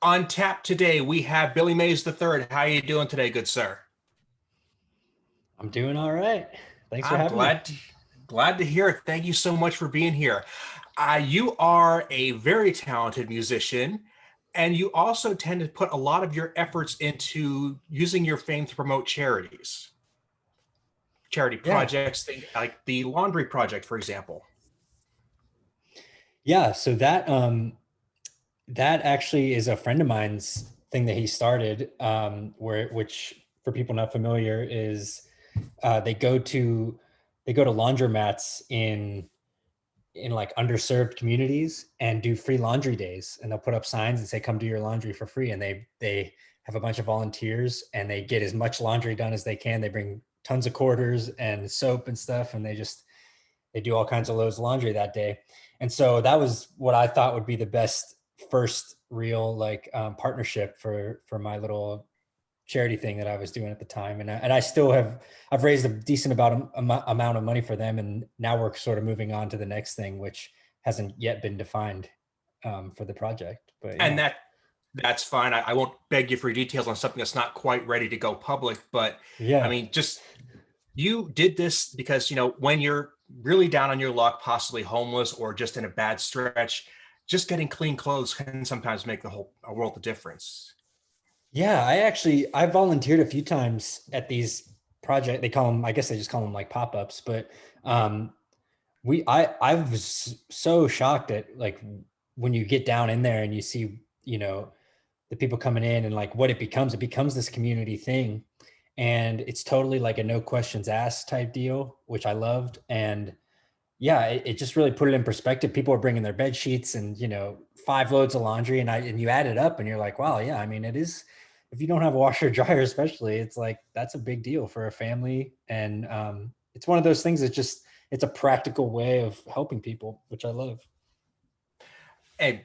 On tap today, we have Billy Mays III. How are you doing today, good sir? I'm doing all right. Thanks for I'm having me. glad to hear it. Thank you so much for being here. You are a very talented musician, and you also tend to put a lot of your efforts into using your fame to promote charity Yeah. projects, like the laundry project, for example. Yeah, so that actually is a friend of mine's thing that he started where which for people not familiar is they go to laundromats in like underserved communities and do free laundry days, and they'll put up signs and say come do your laundry for free, and they have a bunch of volunteers and they get as much laundry done as they can. They bring tons of quarters and soap and stuff, and they do all kinds of loads of laundry that day. And so that was what I thought would be the best first real like partnership for my little charity thing that I was doing at the time. And I still I've raised a decent amount of money for them. And now we're sort of moving on to the next thing, which hasn't yet been defined for the project. But And yeah, that's fine. I won't beg you for details on something that's not quite ready to go public, but I yeah. mean, just you did this because when you're really down on your luck, possibly homeless or just in a bad stretch, just getting clean clothes can sometimes make a world of difference. Yeah, I volunteered a few times at these project. They call them, I guess they just call them like pop-ups, but um I was so shocked at like when you get down in there and you see, the people coming in and like what it becomes this community thing. And it's totally like a no questions asked type deal, which I loved. And yeah, it just really put it in perspective. People are bringing their bed sheets and, 5 loads of laundry, and you add it up and you're like, wow, yeah, I mean, it is, if you don't have a washer or dryer, especially, it's like, that's a big deal for a family. And it's one of those things that just, it's a practical way of helping people, which I love. And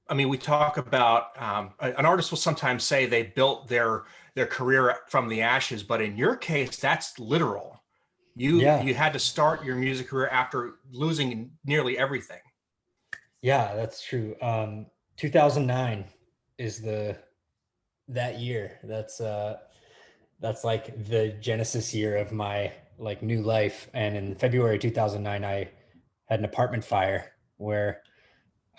I mean, we talk about an artist will sometimes say they built their career from the ashes, but in your case, that's literal. Yeah. You had to start your music career after losing nearly everything. Yeah, that's true. 2009 is that year. That's like the genesis year of my like new life. And in February 2009, I had an apartment fire where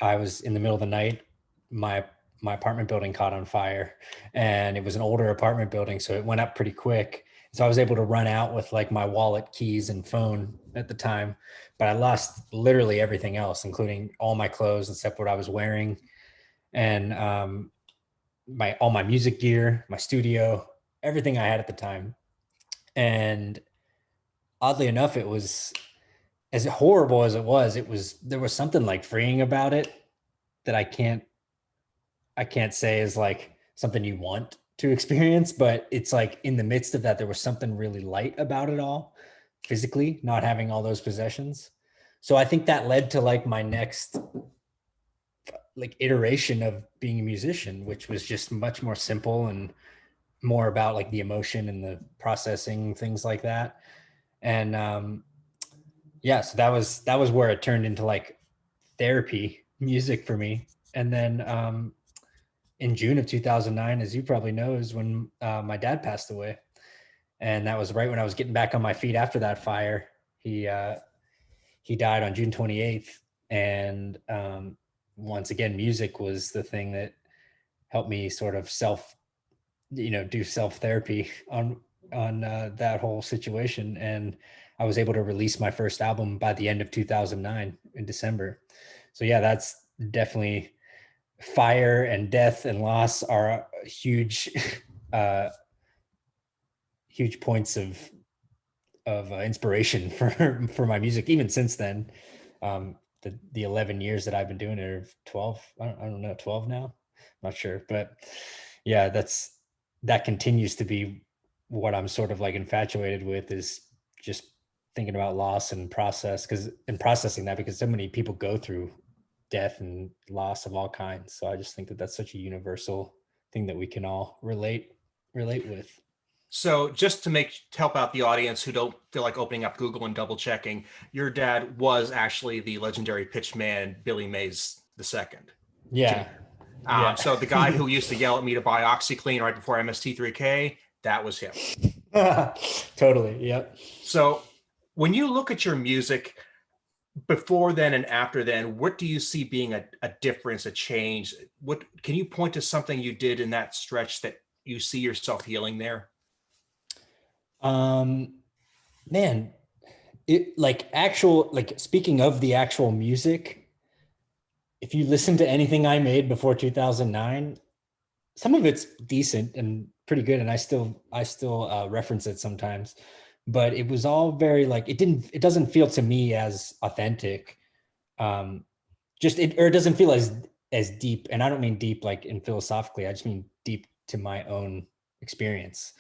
I was in the middle of the night. My my apartment building caught on fire, and it was an older apartment building, so it went up pretty quick. So I was able to run out with like my wallet, keys, and phone at the time, but I lost literally everything else, including all my clothes except what I was wearing, and my all my music gear, my studio, everything I had at the time. And oddly enough, it was as horrible as it was there was something like freeing about it that I can't say is like something you want to experience, but it's like in the midst of that, there was something really light about it all, physically, not having all those possessions. So I think that led to like my next like iteration of being a musician, which was just much more simple and more about like the emotion and the processing, things like that. And yeah, so that was where it turned into like therapy music for me. And then in June of 2009, as you probably know, is when my dad passed away, and that was right when I was getting back on my feet after that fire. He died on June 28th, and once again, music was the thing that helped me sort of do self therapy on that whole situation, and I was able to release my first album by the end of 2009 in December. So yeah, that's definitely fire and death and loss are huge uh huge points of inspiration for my music even since then. The 11 years that I've been doing it, or 12, I don't know, 12 now, I'm not sure, but yeah, that continues to be what I'm sort of like infatuated with, is just thinking about loss and processing that, because so many people go through death and loss of all kinds. So I just think that that's such a universal thing that we can all relate with. So just to help out the audience who don't feel like opening up Google and double checking, your dad was actually the legendary pitchman Billy Mays II, Yeah. Jr. Yeah. So the guy who used to yell at me to buy OxyClean right before MST3K, that was him. Totally. Yep. So when you look at your music before then and after then, what do you see being a difference, a change? What can you point to something you did in that stretch that you see yourself healing there? Um, Man, it like actual like speaking of the actual music, if you listen to anything I made before 2009, some of it's decent and pretty good, and I still reference it sometimes. But it was all very like it doesn't feel to me as authentic. Um, just it or it doesn't feel as deep, and I don't mean deep like in philosophically. I just mean deep to my own experience.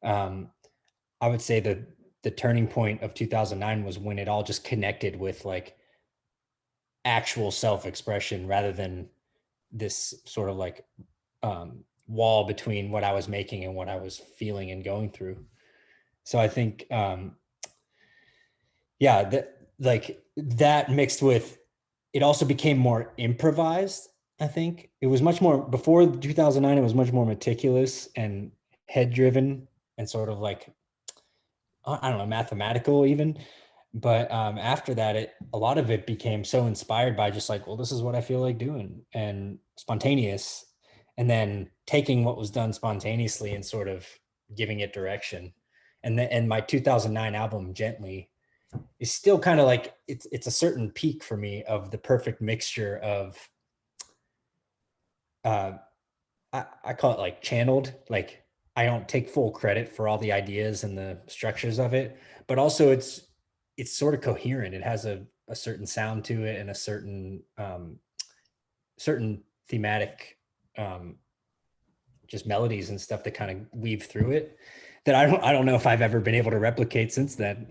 Um, I would say that the turning point of 2009 was when it all just connected with like actual self-expression rather than this sort of like wall between what I was making and what I was feeling and going through. So I think, yeah, that like that mixed with it also became more improvised. I think it was much more before 2009. It was much more meticulous and head driven and sort of like I don't know, mathematical even. But after that, a lot of it became so inspired by just like, well, this is what I feel like doing and spontaneous, and then taking what was done spontaneously and sort of giving it direction. And my 2009 album, Gently, is still kind of like it's a certain peak for me of the perfect mixture of uh, I call it like channeled. Like I don't take full credit for all the ideas and the structures of it, but also it's sort of coherent. It has a certain sound to it and a certain thematic um, just melodies and stuff that kind of weave through it that I don't know if I've ever been able to replicate since then.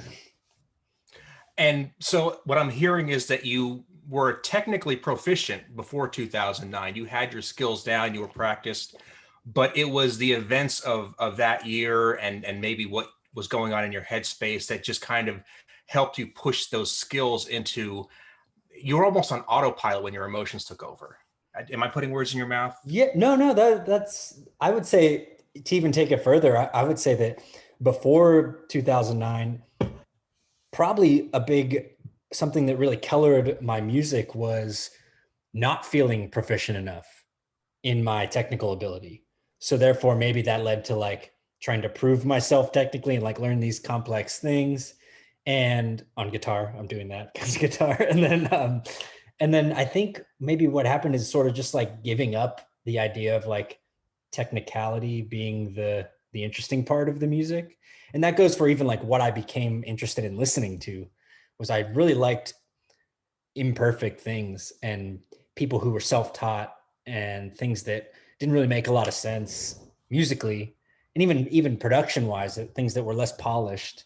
And so what I'm hearing is that you were technically proficient before 2009. You had your skills down, you were practiced, but it was the events of that year and maybe what was going on in your headspace that just kind of helped you push those skills into you were almost on autopilot when your emotions took over. Am I putting words in your mouth? Yeah, no, that's I would say to even take it further, I would say that before 2009, probably a big something that really colored my music was not feeling proficient enough in my technical ability. So therefore, maybe that led to like trying to prove myself technically and like learn these complex things. And on guitar, I'm doing that because guitar. And then I think maybe what happened is sort of just like giving up the idea of like technicality being the interesting part of the music. And that goes for even like what I became interested in listening to was I really liked imperfect things and people who were self-taught and things that didn't really make a lot of sense musically and even production wise, things that were less polished.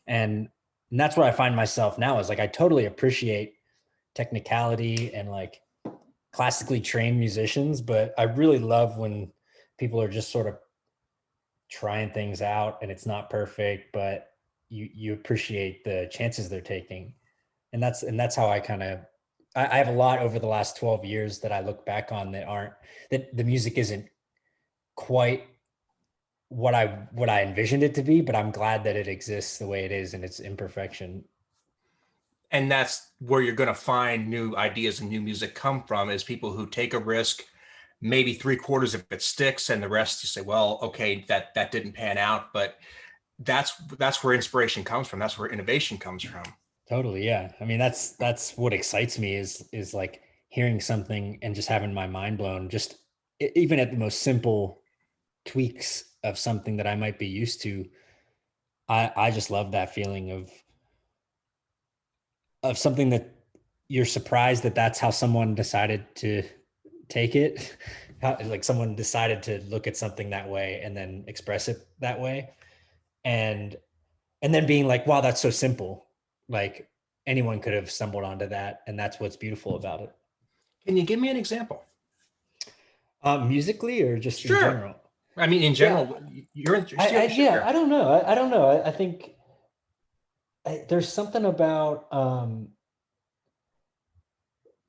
And that's where I find myself now is like I totally appreciate technicality and like classically trained musicians, but I really love when people are just sort of trying things out and it's not perfect, but you appreciate the chances they're taking. And that's how I kind of I have a lot over the last 12 years that I look back on that the music isn't quite what I envisioned it to be, but I'm glad that it exists the way it is in its imperfection. And that's where you're going to find new ideas and new music come from is people who take a risk, maybe three-quarters of it sticks and the rest you say, well, okay, that didn't pan out, but that's where inspiration comes from, that's where innovation comes from. Totally, yeah. I mean, that's what excites me is like hearing something and just having my mind blown, just even at the most simple tweaks of something that I might be used to. I just love that feeling of something that you're surprised that that's how someone decided to take it. Like someone decided to look at something that way and then express it that way. And and then being like, wow, that's so simple. Like anyone could have stumbled onto that. And that's what's beautiful about it. Can you give me an example? Musically or just in Sure. general? I mean, in Yeah. general, you're I yeah, share. I don't know. I don't know. I think there's something about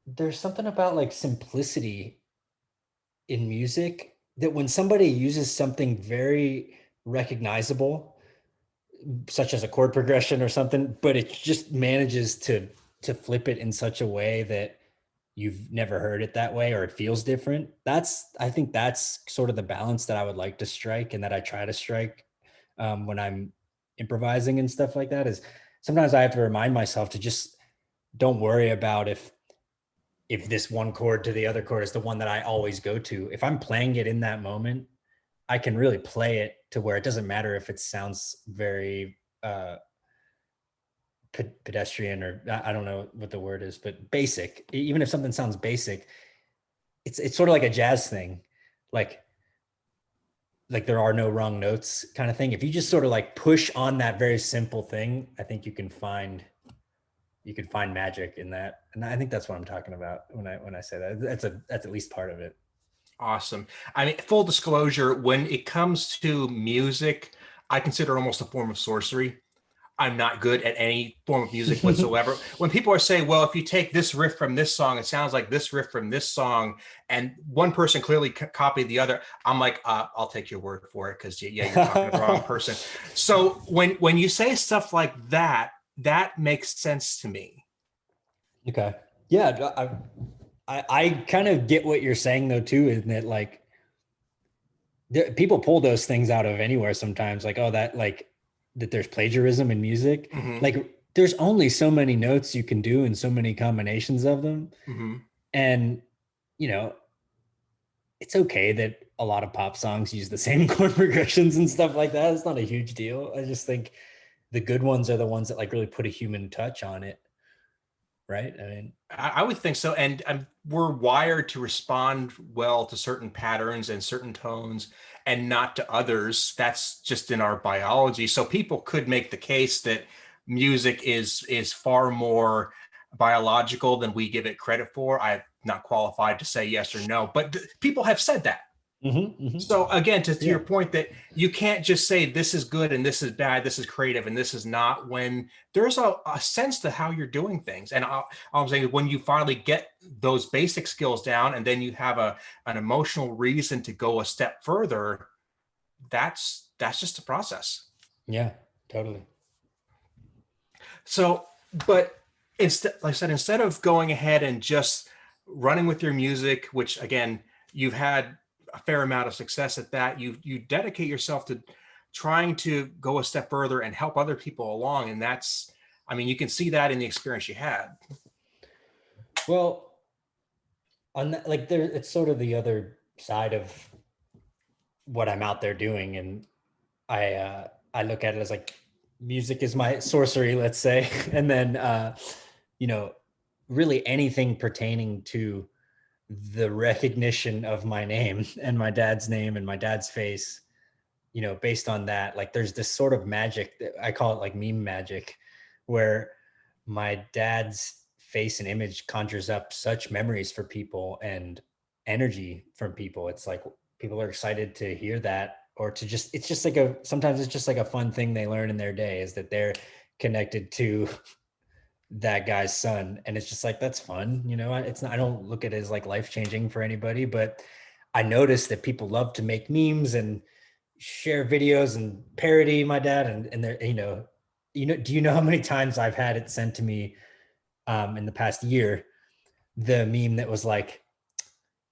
there's something about like simplicity in music that when somebody uses something very recognizable, such as a chord progression or something, but it just manages to flip it in such a way that you've never heard it that way or it feels different. I think that's sort of the balance that I would like to strike and that I try to strike when I'm improvising and stuff like that. Is sometimes I have to remind myself to just don't worry about if this one chord to the other chord is the one that I always go to. If I'm playing it in that moment, I can really play it to where it doesn't matter if it sounds very pedestrian, or I don't know what the word is, but basic. Even if something sounds basic, it's sort of like a jazz thing, like there are no wrong notes kind of thing. If you just sort of like push on that very simple thing, I think you can find magic in that. And I think that's what I'm talking about when I say that. That's at least part of it. Awesome. I mean, full disclosure, when it comes to music, I consider it almost a form of sorcery. I'm not good at any form of music whatsoever. When people are saying, well, if you take this riff from this song, it sounds like this riff from this song, and one person clearly copied the other, I'm like, I'll take your word for it, because yeah, you're talking to the wrong person. So when you say stuff like that, that makes sense to me. Okay. Yeah. I kind of get what you're saying though too, in that like people pull those things out of anywhere sometimes, like, oh, that there's plagiarism in music. Mm-hmm. Like there's only so many notes you can do and so many combinations of them. Mm-hmm. And it's okay that a lot of pop songs use the same chord progressions and stuff like that. It's not a huge deal. I just think the good ones are the ones that like really put a human touch on it. Right. I mean, I would think so. And we're wired to respond well to certain patterns and certain tones and not to others. That's just in our biology. So people could make the case that music is far more biological than we give it credit for. I'm not qualified to say yes or no, but people have said that. So again, to your point, that you can't just say this is good and this is bad, this is creative and this is not, when there's a sense to how you're doing things. And I'm saying, when you finally get those basic skills down and then you have an emotional reason to go a step further, that's just a process. Yeah, totally. So, but instead, like I said, instead of going ahead and just running with your music, which again, you've had a fair amount of success at that, you dedicate yourself to trying to go a step further and help other people along. And that's, I mean, you can see that in the experience you had. Well, on that, like there, it's sort of the other side of what I'm out there doing. And I look at it as like music is my sorcery, let's say. And then, really anything pertaining to the recognition of my name and my dad's name and my dad's face, based on that, like there's this sort of magic that I call it like meme magic, where my dad's face and image conjures up such memories for people and energy from people. It's like people are excited to hear that, or to just, it's just like sometimes it's just like a fun thing they learn in their day, is that they're connected to that guy's son. And it's just like, that's fun. It's not, I don't look at it as like life-changing for anybody, but I noticed that people love to make memes and share videos and parody my dad. And they're, do you know how many times I've had it sent to me in the past year, the meme that was like,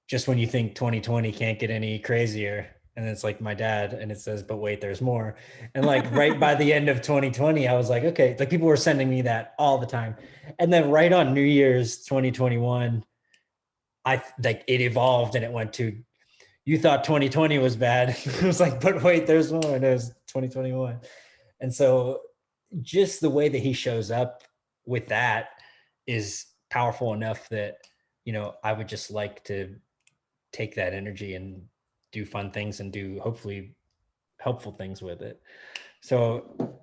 just when you think 2020 can't get any crazier, and it's like my dad, and it says, but wait, there's more. And like right by the end of 2020, I was like, okay, like people were sending me that all the time. And then right on New Year's 2021, it evolved and it went to, you thought 2020 was bad. It was like, but wait, there's more. And it was 2021. And so just the way that he shows up with that is powerful enough that, I would just like to take that energy and do fun things and do hopefully helpful things with it. So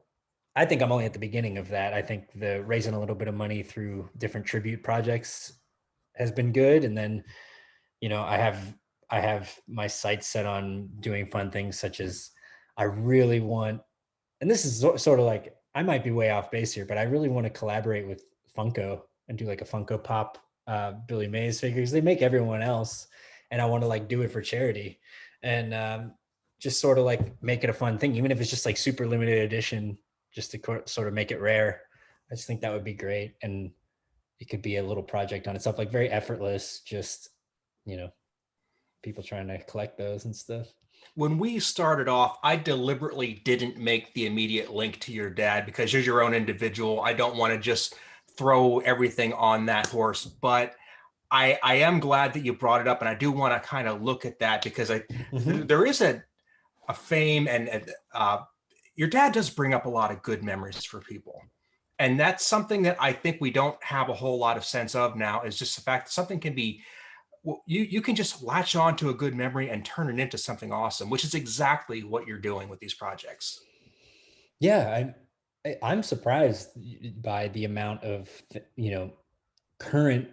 I think I'm only at the beginning of that. I think the raising a little bit of money through different tribute projects has been good. And then, I have my sights set on doing fun things, such as I really want, and this is sort of like, I might be way off base here, but I really want to collaborate with Funko and do like a Funko Pop Billy Mays figures. They make everyone else. and I want to like do it for charity, and just sort of like make it a fun thing, even if it's just like super limited edition, just to sort of make it rare. I just think that would be great, and it could be a little project on itself, like very effortless, just, you know, people trying to collect those and stuff. When we started off, I deliberately didn't make the immediate link to your dad because you're your own individual. I don't want to just throw everything on that horse, but I am glad that you brought it up, and I do want to kind of look at that because there is a fame, and your dad does bring up a lot of good memories for people. And that's something that I think we don't have a whole lot of sense of now, is just the fact that something can be, well, you can just latch on to a good memory and turn it into something awesome, which is exactly what you're doing with these projects. Yeah, I'm surprised by the amount of, you know, current,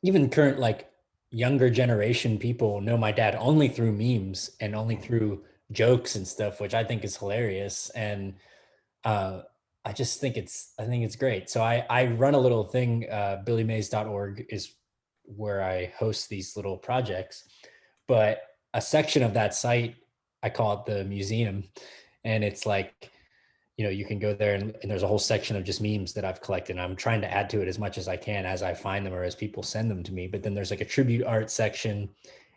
even current, like younger generation people know my dad only through memes and only through jokes and stuff, which I think is hilarious. And uh, I think it's great. So I run a little thing, billymays.org is where I host these little projects, but a section of that site, I call it the museum. And it's like, you know, you can go there, and there's a whole section of just memes that I've collected. And I'm trying to add to it as much as I can as I find them or as people send them to me. But then there's like a tribute art section,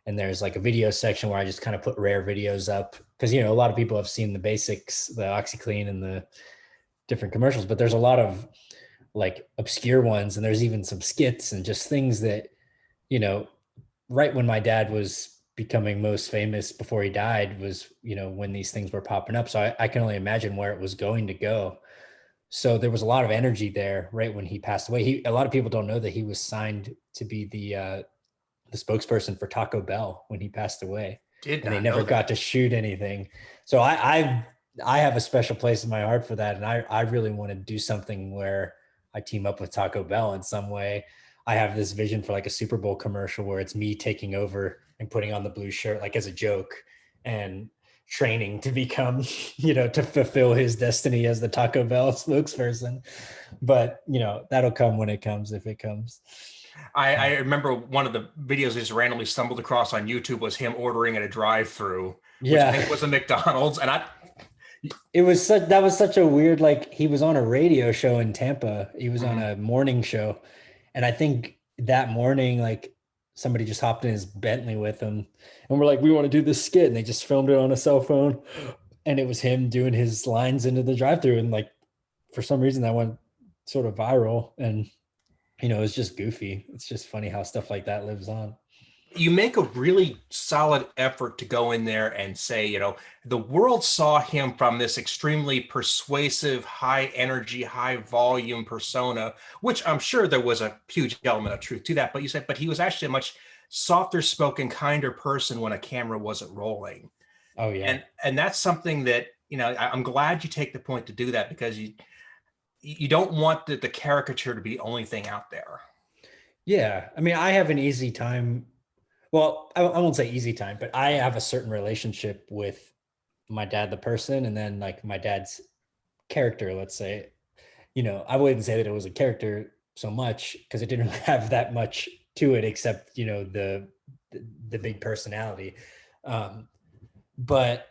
and there's like a video section where I just kind of put rare videos up, because, you know, a lot of people have seen the basics, the OxyClean and the different commercials, but there's a lot of like obscure ones, and there's even some skits and just things that, you know, right when my dad was becoming most famous before he died was, you know, when these things were popping up. So I can only imagine where it was going to go. So there was a lot of energy there right when he passed away. A lot of people don't know that he was signed to be the spokesperson for Taco Bell when he passed away, Did and they not know never that. got to shoot anything. So I have a special place in my heart for that, and I really want to do something where I team up with Taco Bell in some way. I have this vision for like a Super Bowl commercial where it's me taking over and putting on the blue shirt, like as a joke, and training to become, you know, to fulfill his destiny as the Taco Bell spokesperson. But, you know, that'll come when it comes, if it comes. I remember one of the videos I just randomly stumbled across on YouTube was him ordering at a drive-through, which I Yeah. think was a McDonald's, and That was such a weird, like, he was on a radio show in Tampa. He was on Mhm. a morning show. And I think that morning, like, somebody just hopped in his Bentley with him, and we're like, we want to do this skit. And they just filmed it on a cell phone. And it was him doing his lines into the drive-through. And like, for some reason that went sort of viral. And, you know, it's just goofy. It's just funny how stuff like that lives on. You make a really solid effort to go in there and say, the world saw him from this extremely persuasive, high energy, high volume persona, which I'm sure there was a huge element of truth to that. But you said, but he was actually a much softer spoken, kinder person when a camera wasn't rolling. Oh yeah. And that's something that, I'm glad you take the point to do that, because you don't want the caricature to be the only thing out there. Yeah. I mean, I have an easy time. Well, I won't say easy time, but I have a certain relationship with my dad, the person, and then like my dad's character, let's say. You know, I wouldn't say that it was a character so much because it didn't have that much to it except, you know, the big personality. Um, but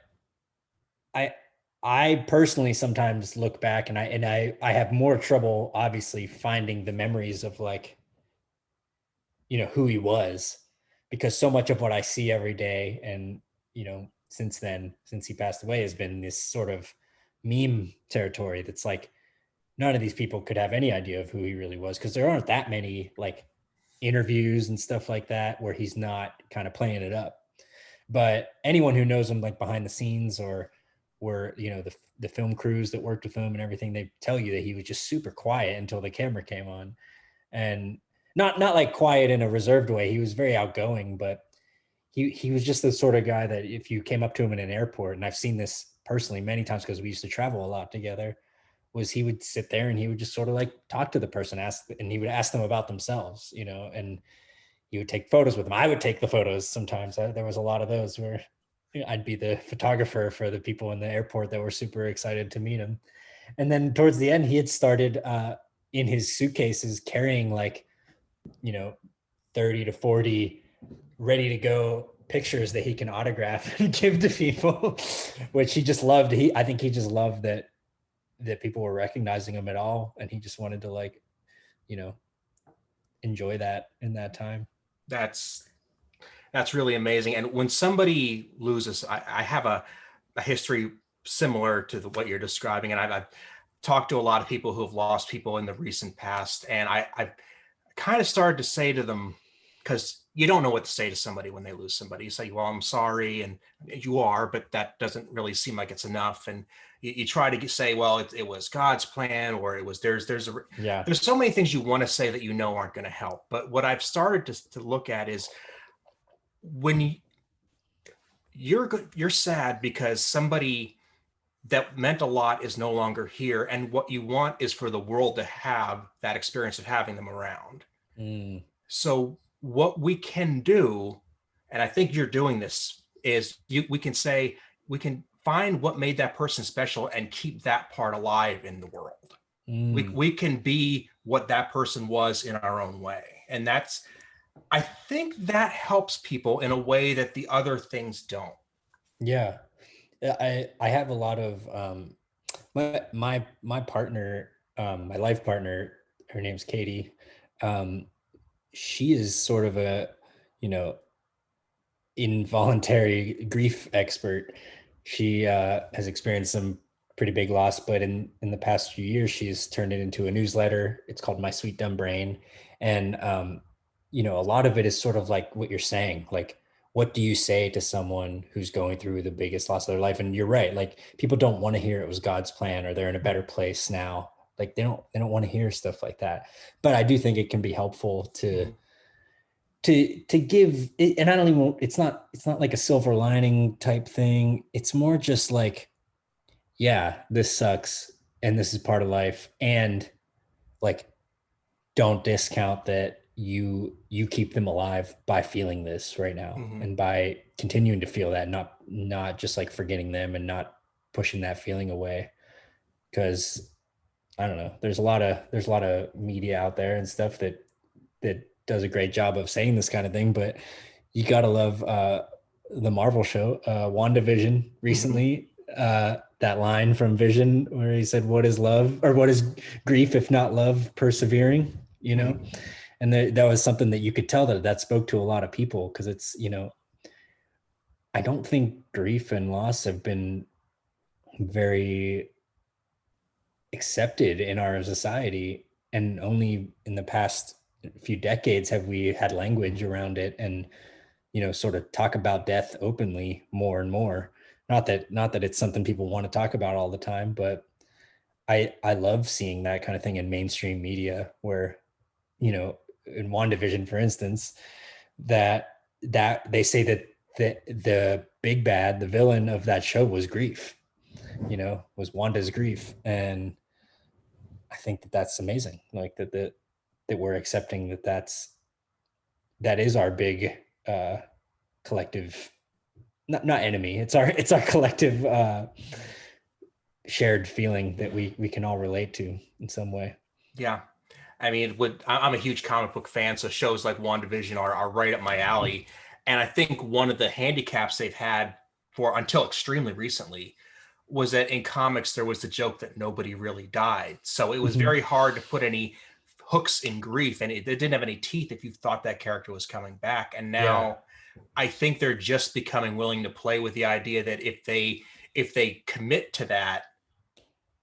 I I personally sometimes look back, and I have more trouble obviously finding the memories of like, you know, who he was, because so much of what I see every day, and, you know, since then, since he passed away, has been this sort of meme territory that's like none of these people could have any idea of who he really was, because there aren't that many like interviews and stuff like that where he's not kind of playing it up. But anyone who knows him like behind the scenes, or were, you know, the film crews that worked with him and everything, they tell you that he was just super quiet until the camera came on. And not like quiet in a reserved way. He was very outgoing, but he was just the sort of guy that if you came up to him in an airport, and I've seen this personally many times because we used to travel a lot together, was he would sit there and he would just sort of like talk to the person, and he would ask them about themselves, you know, and he would take photos with them. I would take the photos sometimes. There was a lot of those where, you know, I'd be the photographer for the people in the airport that were super excited to meet him. And then towards the end, he had started in his suitcases carrying like, you know, 30 to 40 ready to go pictures that he can autograph and give to people, which he just loved. I think he just loved that people were recognizing him at all, and he just wanted to, like, you know, enjoy that in that time. That's really amazing. And when somebody loses, I have a history similar to what you're describing, and I've talked to a lot of people who have lost people in the recent past, and I've kind of started to say to them, because you don't know what to say to somebody when they lose somebody. You say, well, I'm sorry, and you are, but that doesn't really seem like it's enough. And you try to say, well, it was God's plan, or it was there's so many things you want to say that aren't going to help. But what I've started to look at is when you're sad because somebody that meant a lot is no longer here, and what you want is for the world to have that experience of having them around. So what we can do, and I think you're doing this, is we can say, we can find what made that person special and keep that part alive in the world. We can be what that person was in our own way. And I think that helps people in a way that the other things don't. Yeah. I have a lot of my partner, my life partner, her name's Katie. She is sort of a, involuntary grief expert. She has experienced some pretty big loss, but in the past few years, she's turned it into a newsletter. It's called My Sweet Dumb Brain. And, a lot of it is sort of like what you're saying, like, what do you say to someone who's going through the biggest loss of their life? And you're right. Like, people don't want to hear it was God's plan, or they're in a better place now. Like, they don't want to hear stuff like that. But I do think it can be helpful to give it. And I don't even, it's not like a silver lining type thing. It's more just like, yeah, this sucks, and this is part of life. And, like, don't discount that you keep them alive by feeling this right now, and by continuing to feel that, not just like forgetting them and not pushing that feeling away. Because I don't know, there's a lot of media out there and stuff that does a great job of saying this kind of thing, but you gotta love the Marvel show, WandaVision recently. That line from Vision where he said, "What is love, or what is grief if not love persevering?" And that was something that you could tell that spoke to a lot of people, because it's, I don't think grief and loss have been very accepted in our society, and only in the past few decades have we had language around it, and sort of talk about death openly more and more. Not that it's something people want to talk about all the time, but I love seeing that kind of thing in mainstream media, where, in WandaVision, for instance, that they say that the big bad, the villain of that show, was grief, was Wanda's grief. And I think that that's amazing. Like, that we're accepting that is our big collective, not enemy. It's our collective shared feeling that we can all relate to in some way. Yeah. I mean, I'm a huge comic book fan, so shows like WandaVision are right up my alley. And I think one of the handicaps they've had until extremely recently was that in comics, there was the joke that nobody really died. So it was very hard to put any hooks in grief, and it didn't have any teeth if you thought that character was coming back. And now I think they're just becoming willing to play with the idea that if they commit to that,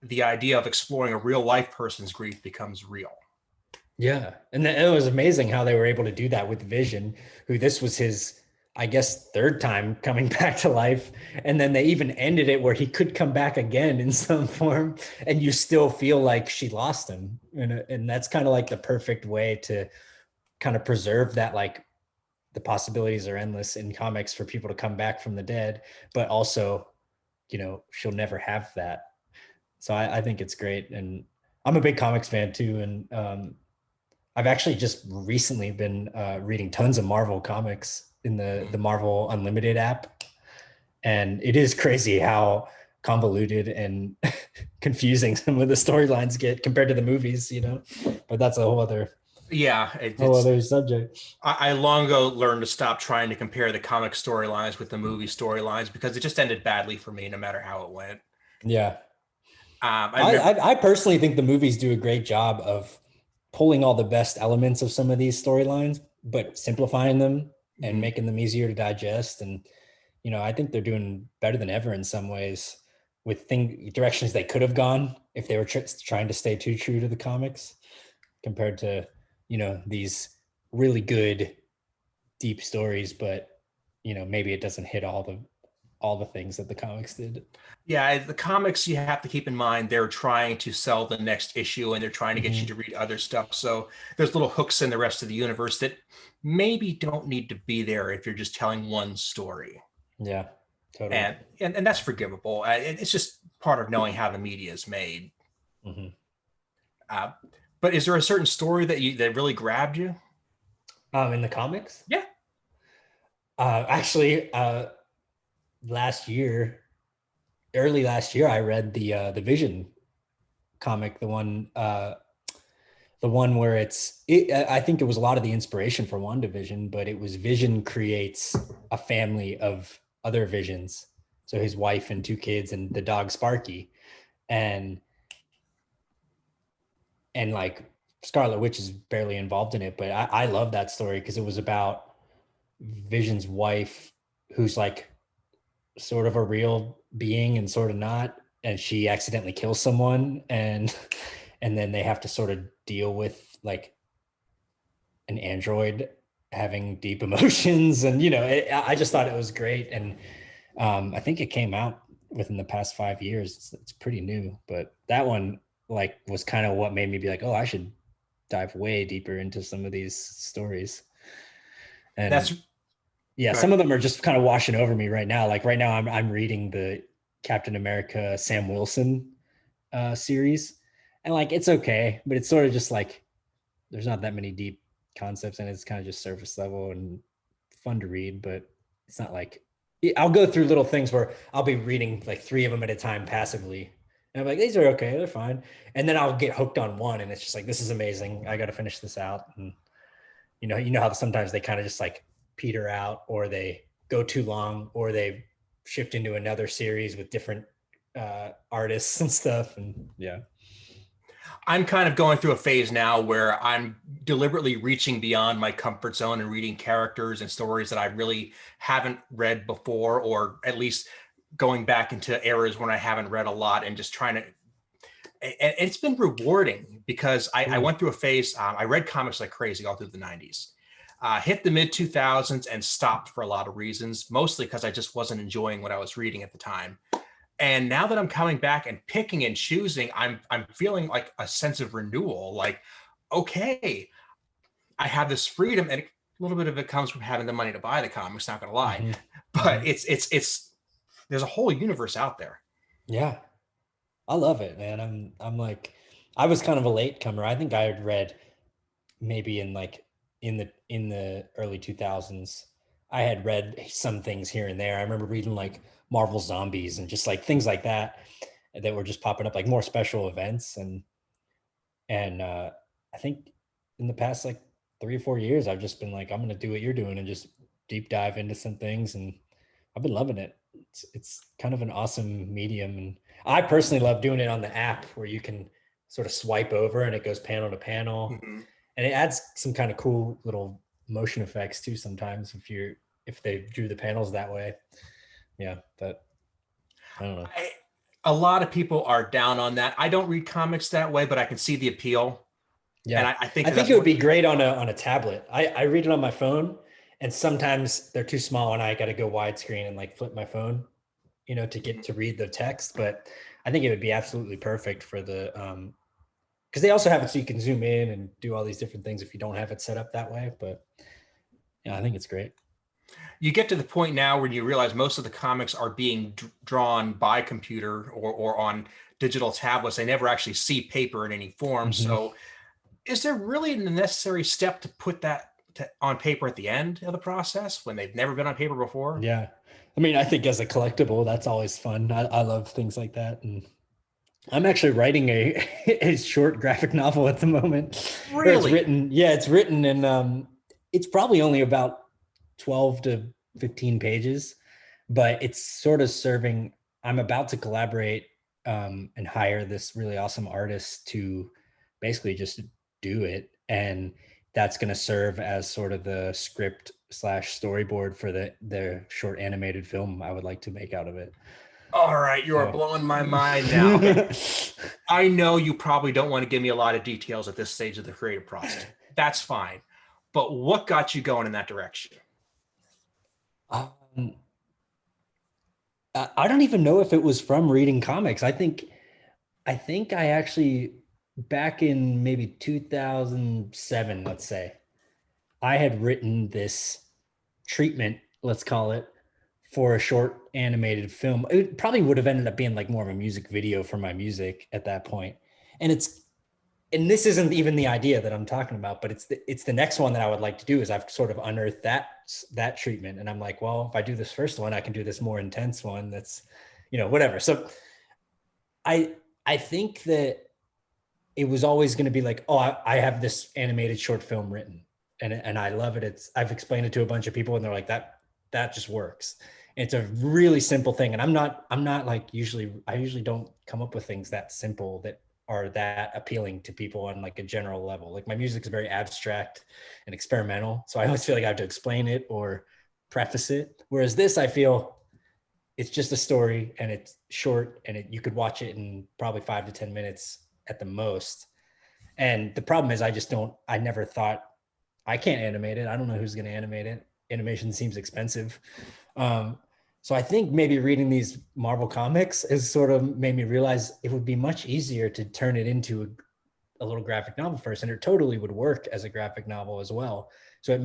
the idea of exploring a real life person's grief becomes real. Yeah. And it was amazing how they were able to do that with Vision, who this was his, I guess, third time coming back to life. And then they even ended it where he could come back again in some form, and you still feel like she lost him. And that's kind of like the perfect way to kind of preserve that, like, the possibilities are endless in comics for people to come back from the dead, but also, she'll never have that. So I think it's great. And I'm a big comics fan too. And I've actually just recently been reading tons of Marvel comics in the Marvel Unlimited app. And it is crazy how convoluted and confusing some of the storylines get compared to the movies, but that's a whole other. Yeah, whole other subject. I long ago learned to stop trying to compare the comic storylines with the movie storylines because it just ended badly for me, no matter how it went. Yeah. I I, remember, I I personally think the movies do a great job of pulling all the best elements of some of these storylines, but simplifying them and Mhm. making them easier to digest. And I think they're doing better than ever in some ways with directions they could have gone if they were trying to stay too true to the comics compared to these really good deep stories, but maybe it doesn't hit all the things that the comics did. Yeah, the comics, you have to keep in mind they're trying to sell the next issue and they're trying to get you Hmm. to read other stuff. So there's little hooks in the rest of the universe that maybe don't need to be there if you're just telling one story. Yeah, totally. And that's forgivable. It's just part of knowing how the media is made. Hmm. Uh, but is there a certain story that really grabbed you? In the comics, Yeah. actually, last year, early last year, I read the Vision comic, the one where I think it was a lot of the inspiration for WandaVision, but it was Vision creates a family of other Visions. So his wife and two kids and the dog Sparky. And like Scarlet Witch is barely involved in it, but I love that story because it was about Vision's wife who's like sort of a real being and sort of not, and she accidentally kills someone, and and then they have to sort of deal with like an android having deep emotions. And I just thought it was great. And I think it came out within the past 5 years. It's pretty new, but that one like was kind of what made me be like, oh, I should dive way deeper into some of these stories. And That's yeah, good. some of them are just kind of washing over me right now. Like right now I'm reading the Captain America Sam Wilson series, and like it's okay, but it's sort of just like there's not that many deep concepts, and it's kind of just surface level and fun to read, but it's not like I'll go through little things where I'll be reading like three of them at a time passively. And I'm like, these are okay, they're fine. And then I'll get hooked on one and it's just like, this is amazing. I got to finish this out. And how sometimes they kind of just like peter out, or they go too long, or they shift into another series with different artists and stuff. And yeah. I'm kind of going through a phase now where I'm deliberately reaching beyond my comfort zone and reading characters and stories that I really haven't read before, or at least going back into eras when I haven't read a lot and just trying to. And it's been rewarding because I Cool. went through a phase. I read comics like crazy all through the 90s, hit the mid 2000s and stopped for a lot of reasons, mostly because I just wasn't enjoying what I was reading at the time. And now that I'm coming back and picking and choosing, I'm feeling like a sense of renewal. Like, okay, I have this freedom, and a little bit of it comes from having the money to buy the comics. Not gonna lie, Mm-hmm. but Mm-hmm. it's there's a whole universe out there. Yeah, I love it, man. I'm like, I was kind of a late comer. I think I had read maybe in the early 2000s. I had read some things here and there. I remember reading like Marvel Zombies and just like things like that were just popping up, like more special events. And I think in the past like 3 or 4 years, I've just been like, I'm gonna do what you're doing and just deep dive into some things, and I've been loving it. It's kind of an awesome medium, and I personally love doing it on the app where you can sort of swipe over and it goes panel to panel, Mhm. and it adds some kind of cool little motion effects too sometimes if they drew the panels that way. Yeah, but I don't know. I, a lot of people are down on that. I don't read comics that way, but I can see the appeal, and Yeah, I think I that think that's it would what. be great on a tablet. I read it on my phone, and sometimes they're too small, and I got to go widescreen and like flip my phone, to get to read the text. But I think it would be absolutely perfect for the because they also have it so you can zoom in and do all these different things if you don't have it set up that way. But yeah, I think it's great. You get to the point now where you realize most of the comics are being drawn by computer or on digital tablets. They never actually see paper in any form. Hmm. So, is there really the necessary step to put that on paper at the end of the process when they've never been on paper before? Yeah, I mean, I think as a collectible, that's always fun. I love things like that, and I'm actually writing a short graphic novel at the moment. Or it's Really? written, yeah, it's written, and it's probably only about 12 to 15 pages, but it's sort of serving. I'm about to collaborate and hire this really awesome artist to basically just do it. And that's going to serve as sort of the script slash storyboard for the short animated film I would like to make out of it. All right, you are So blowing my mind now. Okay. I know you probably don't want to give me a lot of details at this stage of the creative process. That's fine. But what got you going in that direction? um, I don't even know if it was from reading comics. I think I actually, back in maybe 2007, let's say, I had written this treatment, let's call it, for a short animated film. It probably would have ended up being like more of a music video for my music at that point. And this isn't even the idea that I'm talking about, but it's the next one that I would like to do. Is I've sort of unearthed that treatment, and I'm like, well, if I do this first one, I can do this more intense one. That's, whatever. So I I think that it was always going to be like, oh, I have this animated short film written, and I love it. I've explained it to a bunch of people, and they're like, that just works. And it's a really simple thing, and I'm not like, I usually don't come up with things that simple that are that appealing to people on like a general level. Like my music is very abstract and experimental, so I always feel like I have to explain it or preface it. Whereas this, I feel it's just a story, and it's short, and you could watch it in probably 5 to 10 minutes at the most. And the problem is, I never thought, I can't animate it. I don't know who's going to animate it. Animation seems expensive. Um, so I think maybe reading these Marvel comics has sort of made me realize it would be much easier to turn it into a little graphic novel first, and it totally would work as a graphic novel as well. So it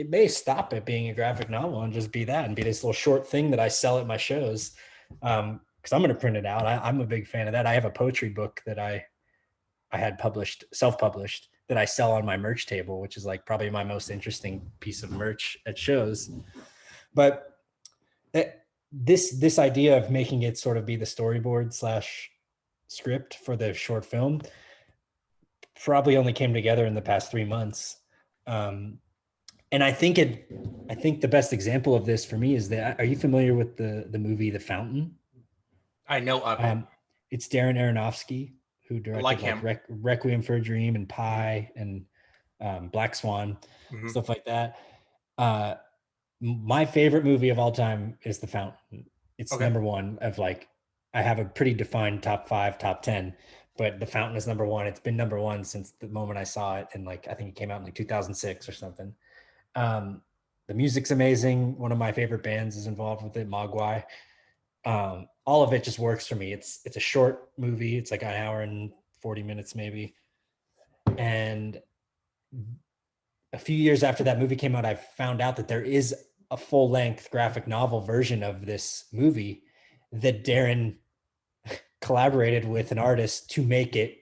may stop it being a graphic novel and just be that, and be this little short thing that I sell at my shows. Because I'm going to print it out. I'm a big fan of that. I have a poetry book that I had published, self-published, that I sell on my merch table, which is like probably my most interesting piece of merch at shows. But this idea of making it sort of be the storyboard slash script for the short film probably only came together in the past 3 months. Um, and I think the best example of this for me is that, are you familiar with the movie The Fountain? I know of it. Um, it's Darren Aronofsky, who I like directed like him. Requiem for a Dream and Pi and Black Swan, Mhm. stuff like that. Uh, my favorite movie of all time is The Fountain. It's Okay. number one of like, I have a pretty defined top five, top 10, but The Fountain is number one. It's been number one since the moment I saw it. And like, I think it came out in like 2006 or something. Um, the music's amazing. One of my favorite bands is involved with it, Mogwai. All of it just works for me. It's a short movie. It's like an hour and 40 minutes maybe. And a few years after that movie came out, I found out that there is a full length graphic novel version of this movie that Darren collaborated with an artist to make it,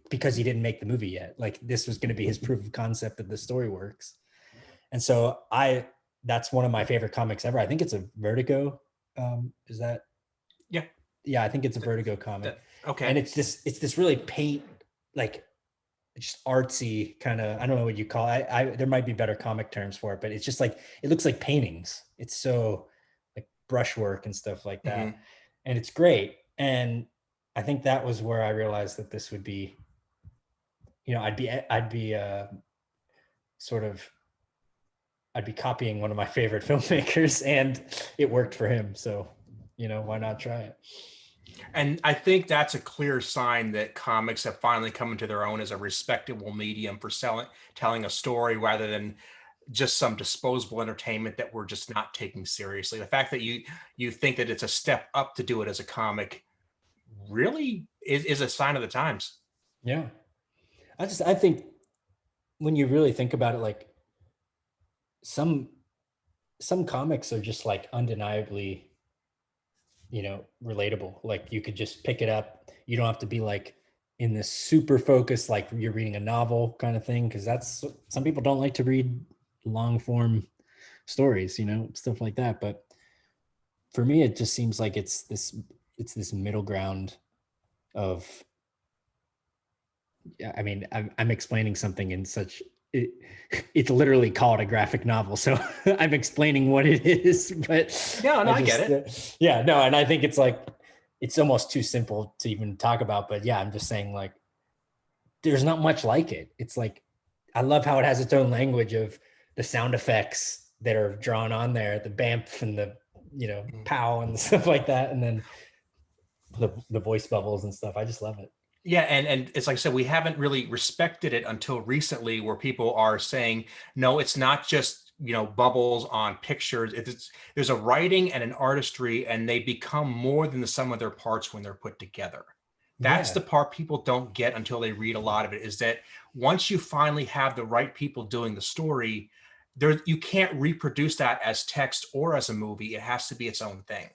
because he didn't make the movie yet. Like, this was going to be his proof of concept that the story works. And so that's one of my favorite comics ever. I think it's a Vertigo. Is that Yeah. Yeah, I think it's a Th- Vertigo comic. And okay. it's this really like just artsy kind of, I don't know what you call it. There might be better comic terms for it, but it's just like, it looks like paintings. It's so like brushwork and stuff like that. Hmm. And it's great. And I think that was where I realized that this would be, I'd be sort of, I'd be copying one of my favorite filmmakers, and it worked for him. So, why not try it? And I think that's a clear sign that comics have finally come into their own as a respectable medium for telling a story rather than just some disposable entertainment that we're just not taking seriously. The fact that you think that it's a step up to do it as a comic really is a sign of the times. Yeah. I think when you really think about it, like some some comics are just like undeniably, relatable. Like you could just pick it up. You don't have to be like in this super focus, like you're reading a novel kind of thing. Cause that's, some people don't like to read long form stories, stuff like that. But for me, it just seems like it's this middle ground of, I mean, I'm explaining something in such, it's literally called a graphic novel. So I'm explaining what it is, but No, I get it. yeah, no. And I think it's like, it's almost too simple to even talk about, but yeah, I'm just saying like, there's not much like it. It's like, I love how it has its own language of the sound effects that are drawn on there, the bamf and the, pow and stuff like that. And then the voice bubbles and stuff. I just love it. Yeah, and it's like I said, we haven't really respected it until recently, where people are saying, no, it's not just bubbles on pictures. There's a writing and an artistry, and they become more than the sum of their parts when they're put together. That's Yeah. the part people don't get until they read a lot of it, is that once you finally have the right people doing the story, there you can't reproduce that as text or as a movie. It has to be its own thing.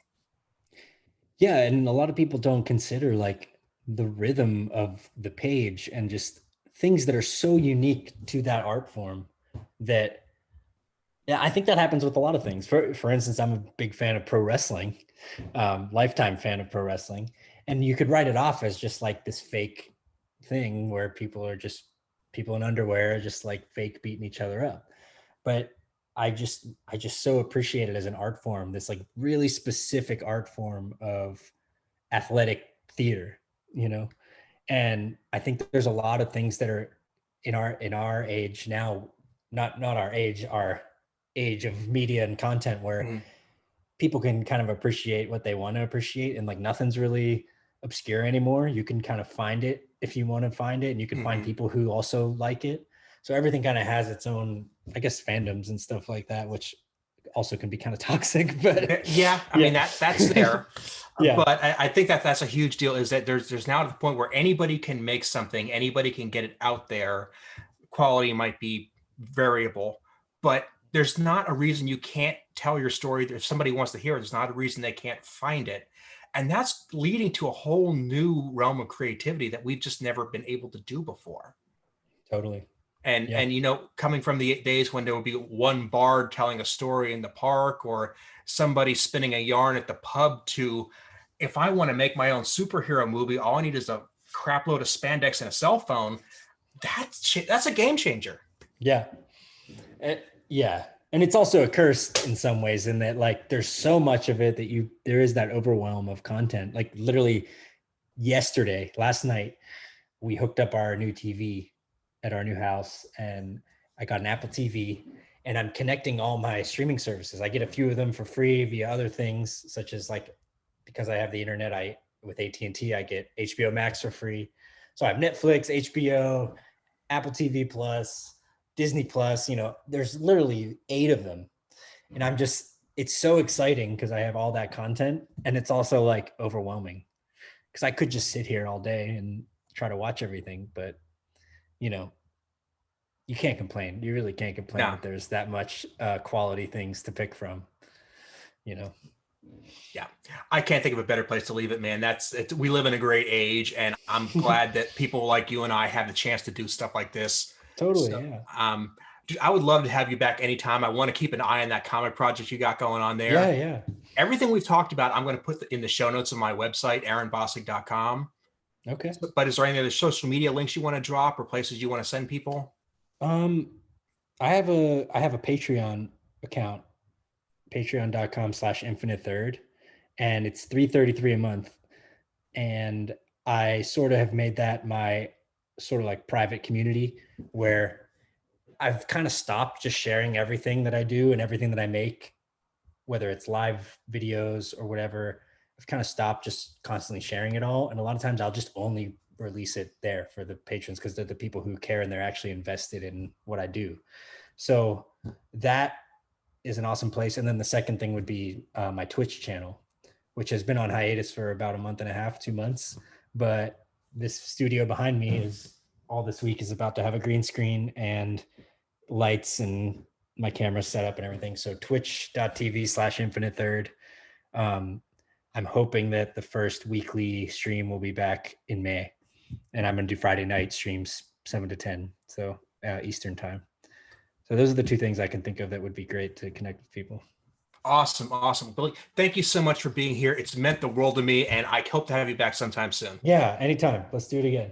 Yeah. And a lot of people don't consider like the rhythm of the page and just things that are so unique to that art form that, yeah, I think that happens with a lot of things. For instance, I'm a big fan of pro wrestling, lifetime fan of pro wrestling. And you could write it off as just like this fake thing where people are just people in underwear, just like fake beating each other up. But I just so appreciate it as an art form, this like really specific art form of athletic theater, you know? And I think there's a lot of things that are in our age now, not our age of media and content, where Mhm. people can kind of appreciate what they want to appreciate, and like nothing's really obscure anymore. You can kind of find it if you want to find it, and you can find Mhm. people who also like it. So everything kind of has its own, I guess, fandoms and stuff like that, which also can be kind of toxic, but Yeah, I mean yeah. that's there, Yeah, but I think that that's a huge deal. Is that there's now to the point where anybody can make something, anybody can get it out there. Quality might be variable, but there's not a reason you can't tell your story. If somebody wants to hear it, there's not a reason they can't find it, and that's leading to a whole new realm of creativity that we've just never been able to do before. totally. and Yeah. and coming from the days when there would be one bard telling a story in the park, or somebody spinning a yarn at the pub, to, if I want to make my own superhero movie, all I need is a crap load of spandex and a cell phone. That's a game changer. Yeah. Yeah. And it's also a curse in some ways, in that like there's so much of it that there is that overwhelm of content. Like literally last night, we hooked up our new TV at our new house, and I got an Apple TV, and I'm connecting all my streaming services. I get a few of them for free via other things, such as like, because I have the internet, with AT&T, I get HBO Max for free. So I have Netflix, HBO, Apple TV Plus, Disney Plus, there's literally 8 of them. And it's so exciting because I have all that content, and it's also like overwhelming because I could just sit here all day and try to watch everything, but you know, you can't complain. You really can't complain No. that there's that much quality things to pick from, you know? Yeah, I can't think of a better place to leave it, man. We live in a great age, and I'm glad that people like you and I have the chance to do stuff like this. Totally. So, Yeah. dude, I would love to have you back anytime. I want to keep an eye on that comic project you got going on Yeah. there. Yeah. Everything we've talked about, I'm going to put in the show notes of my website, aaronbossig.com. Okay. But is there any other social media links you want to drop, or places you want to send people? Um, I have a Patreon account, patreon.com/infinite third, and it's 333 a month. And I sort of have made that my sort of like private community, where I've kind of stopped just sharing everything that I do and everything that I make, whether it's live videos or whatever. I've kind of stopped just constantly sharing it all. And a lot of times I'll just only release it there for the patrons, because they're the people who care and they're actually invested in what I do. So that is an awesome place. And then the second thing would be my Twitch channel, which has been on hiatus for about a month and a half, 2 months. But this studio behind me is all this week is about to have a green screen and lights and my camera set up and everything. So twitch.tv/infinite third. Um, I'm hoping that the first weekly stream will be back in May, and I'm going to do Friday night streams 7 to 10. So Eastern time. So those are the two things I can think of that would be great to connect with people. Awesome, awesome. Billy, thank you so much for being here. It's meant the world to me, and I hope to have you back sometime soon. Yeah, anytime. Let's do it again.